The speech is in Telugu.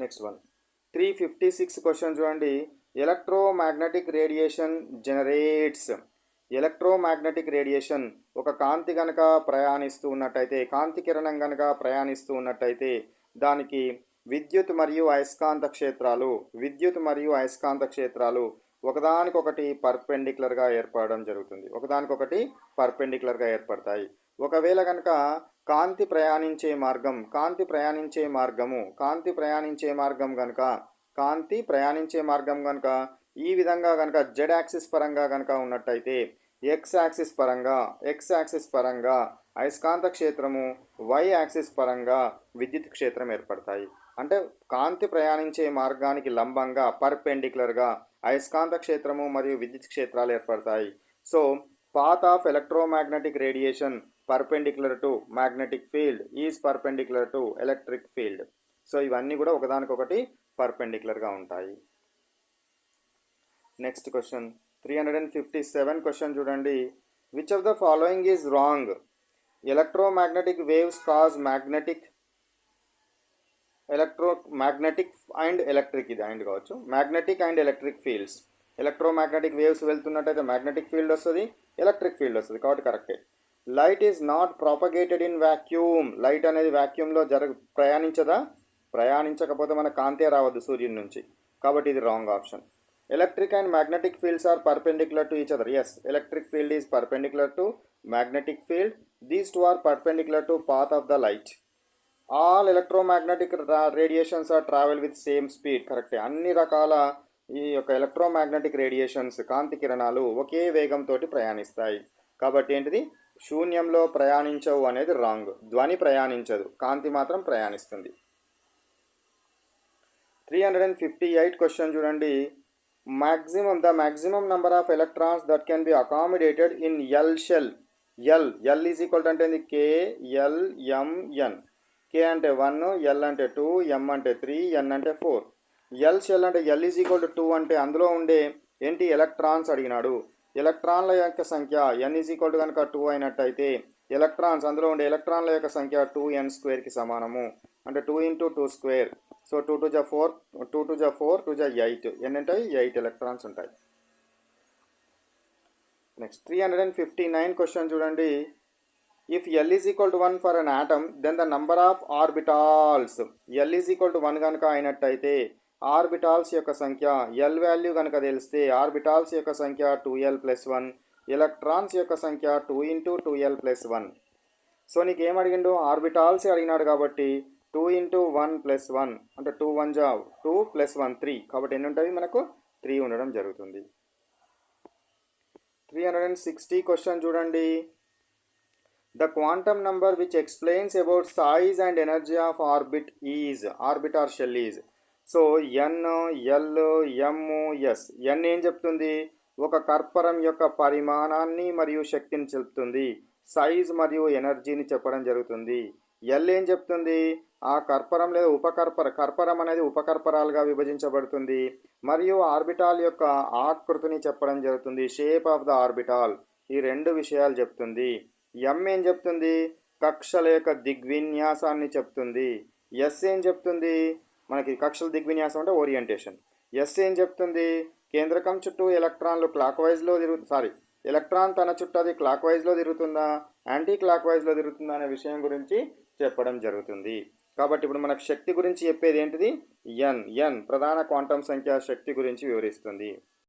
నెక్స్ట్ వన్ 356 క్వశ్చన్ చూడండి. Electromagnetic radiation generates. Electromagnetic radiation ఒక కాంతి కనుక ప్రయాణిస్తూ ఉన్నట్టయితే, కాంతి కిరణం కనుక ప్రయాణిస్తూ ఉన్నట్టయితే దానికి విద్యుత్ మరియు అయస్కాంత క్షేత్రాలు ఒకదానికొకటి పర్పెండిక్యులర్గా ఏర్పడడం జరుగుతుంది. ఒకదానికొకటి పర్పెండిక్యులర్గా ఏర్పడతాయి. ఒకవేళ కనుక కాంతి ప్రయాణించే మార్గం కనుక ఈ విధంగా కనుక జెడ్ యాక్సిస్ పరంగా కనుక ఉన్నట్టయితే ఎక్స్ యాక్సిస్ పరంగా అయస్కాంత క్షేత్రము, వై యాక్సిస్ పరంగా విద్యుత్ క్షేత్రం ఏర్పడతాయి. అంటే కాంతి ప్రయాణించే మార్గానికి లంబంగా పర్పెండిక్యులర్గా అయస్కాంత క్షేత్రము మరియు విద్యుత్ క్షేత్రాలు ఏర్పడతాయి. So path of electromagnetic radiation perpendicular to magnetic field is perpendicular to electric field. So ఇవన్నీ కూడా ఒకదానికొకటి పర్పెండిక్యులర్గా ఉంటాయి. నెక్స్ట్ క్వశ్చన్ 357 క్వశ్చన్ చూడండి. Which of the following is wrong? Electromagnetic waves cause magnetic and electric, ఇది అండ్ కావచ్చు, magnetic and electric fields. Electromagnetic waves వెళ్తున్నట్టయితే మ్యాగ్నెటిక్ ఫీల్డ్ వస్తుంది, ఎలక్ట్రిక్ ఫీల్డ్ వస్తుంది, కాబట్టి కరెక్టే. Light is not propagated in vacuum. Light అనేది వ్యాక్యూమ్లో ప్రయాణించకపోతే మన కాంతే రావద్దు సూర్యుని నుంచి, కాబట్టి ఇది wrong option. Electric and magnetic fields are perpendicular to each other. Yes, electric field is perpendicular to magnetic field. These two are perpendicular to path of the light. All electromagnetic radiations are travel with same speed. కరెక్టే, అన్ని రకాల ఈ యొక్క ఎలక్ట్రోమాగ్నెటిక్ రేడియేషన్స్ కాంతి కిరణాలు ఒకే వేగంతో ప్రయాణిస్తాయి. కాబట్టి ఏంటిది, శూన్యంలో ప్రయాణించవు అనేది రాంగ్. ధ్వని ప్రయాణించదు, కాంతి మాత్రం ప్రయాణిస్తుంది. 358 క్వశ్చన్ చూడండి. The maximum number of electrons that can be accommodated in L shell. L is equal to అంటే K L M N. K అంటే 1, L అంటే 2, M అంటే 3, N అంటే 4. L shell అంటే L is equal to 2 అంటే అందులో ఉండే ఏంటి ఎలక్ట్రాన్స్ అడిగినాడు. ఎలక్ట్రాన్ల యొక్క సంఖ్య N is equal to కనుక 2 అయినట్టయితే అందులో ఉండే ఎలక్ట్రాన్ల యొక్క సంఖ్య 2n² సమానము. అంటే 2 × 2 స్క్వేర్. సో 2 × 4, 2 × 4, 2 × 8. ఎన్ని ఉంటాయి? 8 ఎలక్ట్రాన్స్ ఉంటాయి. నెక్స్ట్ 359 క్వశ్చన్ చూడండి. If L is equal to 1 for an atom, then the number of orbitals. L is equal to 1 కనుక అయినట్టయితే ఆర్బిటాల్స్ యొక్క సంఖ్య, L వాల్యూ కనుక తెలిస్తే ఆర్బిటాల్స్ యొక్క సంఖ్య 2l + 1, ఎలక్ట్రాన్స్ యొక్క సంఖ్య 2 × 2l + 1. సో నీకు ఏం అడిగిండు? ఆర్బిటాల్స్ అడిగినాడు కాబట్టి 2 × 1 + 1 అంటే 2 × 1 = 2 + 1 3. కాబట్టి ఎన్ని ఉంటుంది? మనకు 3 ఉండడం జరుగుతుంది. 360 క్వశ్చన్ చూడండి. The quantum number which explains about size and energy of orbit or shall is. So N, L, M, S. N ఏం చెప్తుంది? ఒక కర్పరం యొక్క పరిమాణాన్ని మరియు శక్తిని చెప్తుంది. సైజ్ మరియు ఎనర్జీని చెప్పడం జరుగుతుంది. L ఏం చెప్తుంది? ఆ కర్పరం లేదా కర్పరం అనేది ఉపకర్పరాలుగా విభజించబడుతుంది మరియు ఆర్బిటాల్ యొక్క ఆకృతిని చెప్పడం జరుగుతుంది. Shape of the orbital. ఈ రెండు విషయాలు చెప్తుంది. M ఏం చెప్తుంది? కక్షల యొక్క దిగ్విన్యాసాన్ని చెప్తుంది. S ఏం చెప్తుంది? మనకి కక్షల దిగ్విన్యాసం అంటే ఓరియంటేషన్. S ఏం చెప్తుంది? కేంద్రకం చుట్టూ ఎలక్ట్రాన్ తన చుట్టూ అది క్లాక్ వైజ్లో తిరుగుతుందా, యాంటీ క్లాక్ వైజ్లో తిరుగుతుందా అనే విషయం గురించి చెప్పడం జరుగుతుంది. కాబట్టి ఇప్పుడు మనకు శక్తి గురించి చెప్పేది ఏంటిది? N ప్రధాన క్వాంటం సంఖ్య శక్తి గురించి వివరిస్తుంది.